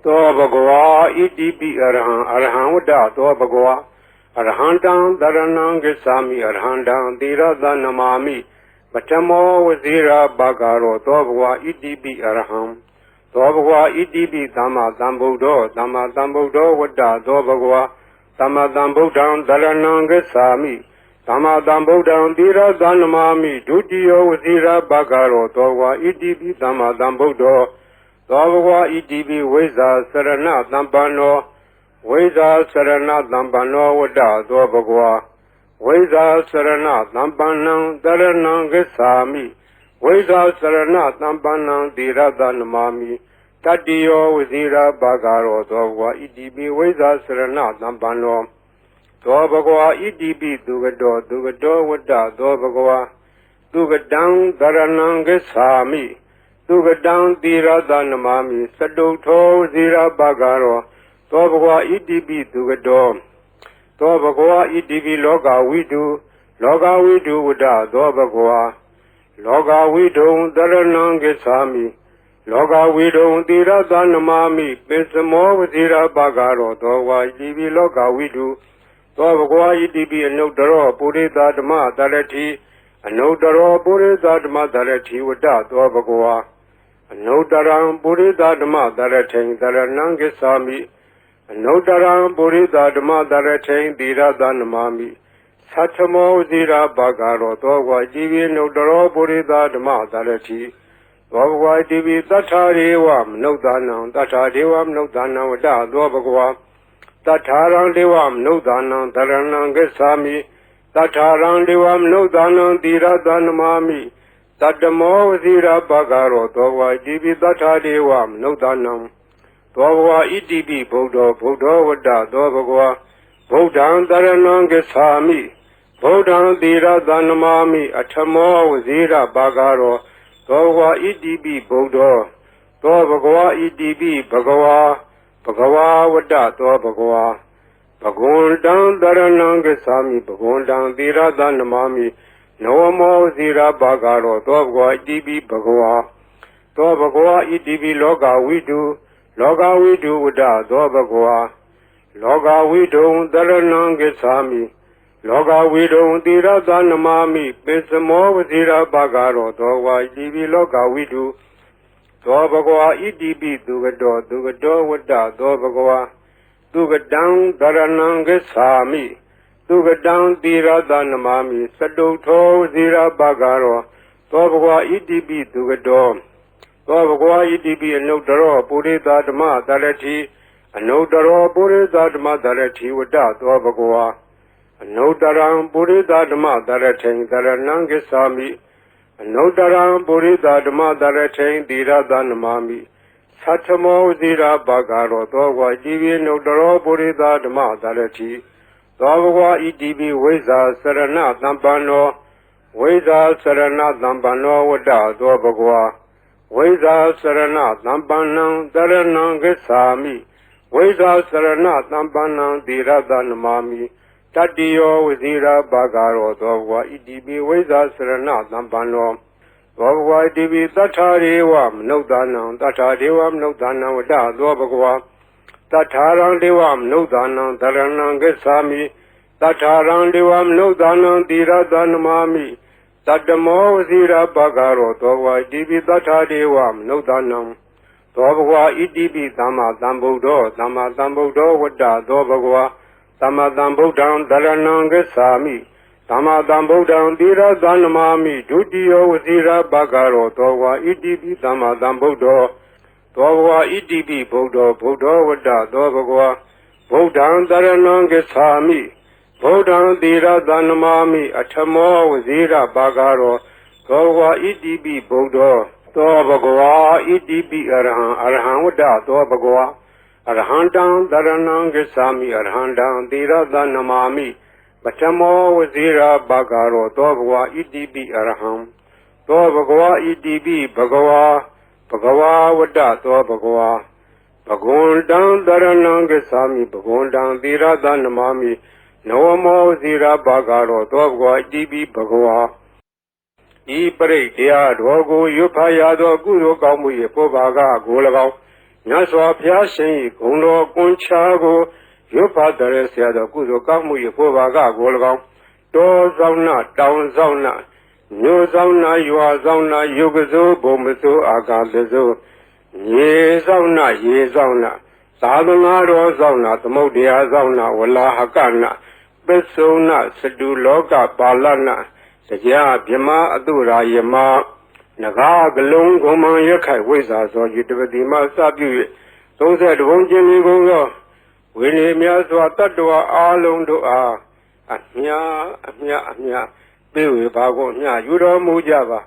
သောဘဂဝါဣတိပိအရဟံအရဟံဝတ္တသောဘဂဝါအရဟံတံတရဏံဂစ္ဆာမိအရဟံတံသီရသနမာမိပထမောဝဇိရာဘာဂရောသောဘဂဝါဣတိပိအရဟံသောဘဂဝါဣတိပိသမ္မာသမ္ဗုဒ္ဓောသမ္မာသမ္ဗုဒ္ဓောဝတ္တသောဘဂဝါသမ္မာသမ္ဗုဒ္ဓံတရဏံဂစ္ဆာမိသမ္မာသမ္ဗုဒ္ဓံသီရသနမာမိဒုတိယောဝဇိရာဘာဂရောသောဘဂဝါဣတိပိသမ္မာသမ္ဗုဒ္ဓောသောဘဂဝါဣတိပိဝိဇ္ဇာစရဏသမ္ပန္နောဝိဇ္ဇာစရဏသမ္ပန္နောဝတ္တသောဘဂဝါဝိဇ္ဇာစရဏသမ္ပန္နံတရဏံဂစ္ဆာမိဝိဇ္ဇာစရဏသမ္ပန္နံသီရသနမာမိတတ္တိယောဝဇိရာဘာဂရောသောဘဂဝါဣတိပိဝိဇ္ဇာစရဏသမ္ပန္နောသောဘဂဝါဣတိပိသူကတောသူကတောဝတ္တသောဘဂဝါသူကတံတရဏံဂစ္ဆာမိသူကတံသီရသနမာမိစတုထောဝဇိရာဘာဂရောသောဘဂဝါဣတိပိသူကတောသောဘဂဝါဣတိပိလောကဝိတုလောကဝိတုဝတ္တသောဘဂဝါလောကဝိတုံတရဏံဂစ္ဆာမိလောကဝိတုံသီရသနမာမိပိစမောဝဇိရာဘာဂရောသောဘဂဝါဣတိပိလောကဝိတုသောဘဂဝါဣတိပိအနုတ္တရောပုရိသဓမ္မတရတိအနုတ္တရောပုရိသဓမ္မတရတိဝတ္တသောဘဂဝါအနုတ္တရံပုရိသဓမ္မတရထိန်တရဏံဂစ္ဆာမိအနုတ္တရံပုရိသဓမ္မတရထိန်သီရသနမာမိသတ္ထမောဝဇိရာဘာဂရောသောဘဂဝါဣတိပိအနုတ္တရောပုရိသဓမ္မတရတိသောဘဂဝါဣတိပိသတ္ထာရေဝမနုဿာနံသတ္ထာဒေဝမနုဿာနံဝတ္တသောဘဂဝါသတ္ထာရံဒေဝမနုဿာနံတရဏံဂစ္ဆာမိသတ္ထာရံဒေဝမနုဿာနံသီရသနမာမိတတ္တမောဝဇိရာဘာဂရောသောဘဂဝါဣတိပိသတ္ထာဒေဝမနုဿာနံသောဘဂဝါဣတိပိဗုဒ္ဓောဗုဒ္ဓောဝတ္တသောဘဂဝါဗုဒ္ဓံတရဏံဂစ္ဆာမိဗုဒ္ဓံသီရသနမာမိအထမောဝဇိရာဘာဂရောသောဘဂဝါဣတိပိဗုဒ္ဓောသောဘဂဝါဣတိပိဘဂဝါဘဂဝါဝတ္တသောဘဂဝါဘဂဝန္တံတရဏံဂစ္ဆာမိဘဂဝန္တံသီရသနမာမိနောမောဇိရာဘာဂရောသောဘဂဝါဣတိပိဘဂဝါသောဘဂဝါဣတိပိလောကဝိတုလောကဝိတုဝတ္တသောဘဂဝါလောကဝိတုံတရဏံဂစ္ဆာမိလောကဝိတုံသီရသနမာမိပိစမောဝဇိရာဘာဂရောသောဘဂဝါဣတိပိလောကဝိတုသောဘဂဝါဣတိပိသူကတောသူကတောဝတ္တသောဘဂဝါသူကတံတရဏံဂစ္ဆာမိသူကတံသီရသနမာမိစတုထောဝဇိရာဘာဂရောသောဘဂဝါဣတိပိသူကတောသောဘဂဝါဣတိပိအနုတ္တရောပုရိသဓမ္မတရတိအနုတ္တရောပုရိသဓမ္မတရတိဝတ္တသောဘဂဝါအနုတ္တရံပုရိသဓမ္မတရထိန်တရဏံဂစ္ဆာမိအနုတ္တရံပုရိသဓမ္မတရထိန်သီရသနမာမိသတ္ထမောဝဇိရာဘာဂရောသောဘဂဝါဣတိပိအနုတ္တရောပုရိသဓမ္မတရတိသောဘဂဝါဣတိပိဝိဇ္ဇာစရဏသမ္ပန္နောဝိဇ္ဇာစရဏသမ္ပန္နောဝတ္တသောဘဂဝါဝိဇ္ဇာစရဏသမ္ပန္နံတရဏံဂစ္ဆာမိဝိဇ္ဇာစရဏသမ္ပန္နံသီရသနမာမိတတ္တိယောဝဇိရာဘာဂရောသောဘဂဝါဣတိပိဝိဇ္ဇာစရဏသမ္ပန္နောသောဘဂဝါဣတိပိသတ္ထာရေဝမနုဿာနံသတ္ထာဒေဝမနုဿာနံဝတ္တသောဘဂဝါသတ္ထာရံဒေဝမနုဿာနံတရဏံဂစ္ဆာမိသတ္ထာရံဒေဝမနုဿာနံသီရသနမာမိတတ္တမောဝဇိရာဘာဂရောသောဘဂဝါဣတိပိသတ္ထာဒေဝမနုဿာနံသောဘဂဝါဣတိပိသမ္မာသမ္ဗုဒ္ဓောသမ္မာသမ္ဗုဒ္ဓောဝတ္တသောဘဂဝါသမ္မာသမ္ဗုဒ္ဓံတရဏံဂစ္ဆာမိသမ္မာသမ္ဗုဒ္ဓံသီရသနမာမိဒုတိယောဝဇိရာဘာဂရောသောဘဂဝါဣတိပိသမ္မာသမ္ဗုဒ္ဓောသောဘဂဝါဣတိပိဗုဒ္ဓောဗုဒ္ဓောဝတ္တသောဘဂဝါဗုဒ္ဓံတရဏံဂစ္ဆာမိဗုဒ္ဓံသီရသနမာမိအထမောဝဇိရာဘာဂရောသောဘဂဝါဣတိပိဗုဒ္ဓောသောဘဂဝါဣတိပိအရဟံအရဟံဝတ္တသောဘဂဝါအရဟံတံတရဏံဂစ္ဆာမိအရဟံတံသီရသနမာမိပထမောဝဇိရာဘာဂရောသောဘဂဝါဣတိပိအရဟံသောဘဂဝါဣတိပိဘဂဝါဘဂဝါဝတ္တသောဘဂဝါဘဂဝန္တံတရဏံဂစ္ဆာမိဘဂဝန္တံသီရသနမာမိနောမောဝဇိရာဘာဂရောသောဘဂဝါဣတိပိဘဂဝါဤပရိတရားတော်ကိုရွတ်ဖတ်ရသောကုသိုလ်ကောင်းမှု၏ပုဗ္ဗာကကို၎င်း မြတ်စွာဘုရားရှင်၏ဂုဏ်တော်ကွန်ချာကိုရွတ်ဖတ်တဲ့ဆရာတော်ကုသိုလ်ကောင်းမှု၏ဖို့ဘာကကို၎င်းတောဆောင်နာတောင်ဆောင်နာမြို့ဆောင်နာရွာဆောင်နာယုကစိုးဘုံမစိုးအာကာသစိုးရေဆောင်နာရေဆောင်နာသာသနာတော်ဆောင်နာသမုဒ္ဒရာဆောင်နာဝလာဟကနာပစ္စုနာစတုလောကပါဠနာတရားဗြဟ္မာအတုရာယမနဂါကလုံးကုံမံရခိုင်ဝိဇ္ဇာသောယတပတိမစပြု၍32ဘုံကျင်းလေးကုန်သောဝိနည်းများစွာတတ္တဝါအားလုံးတို့အားအမြပေးဝေပါကိုအမြယူတော်မူကြပါ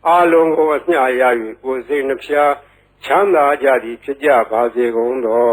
အားလုံးကိုအမြရ၍ကိုယ်စိတ်နှဖျားချမ်းသာကြသည်ဖြစ်ကြပါစေကုန်သော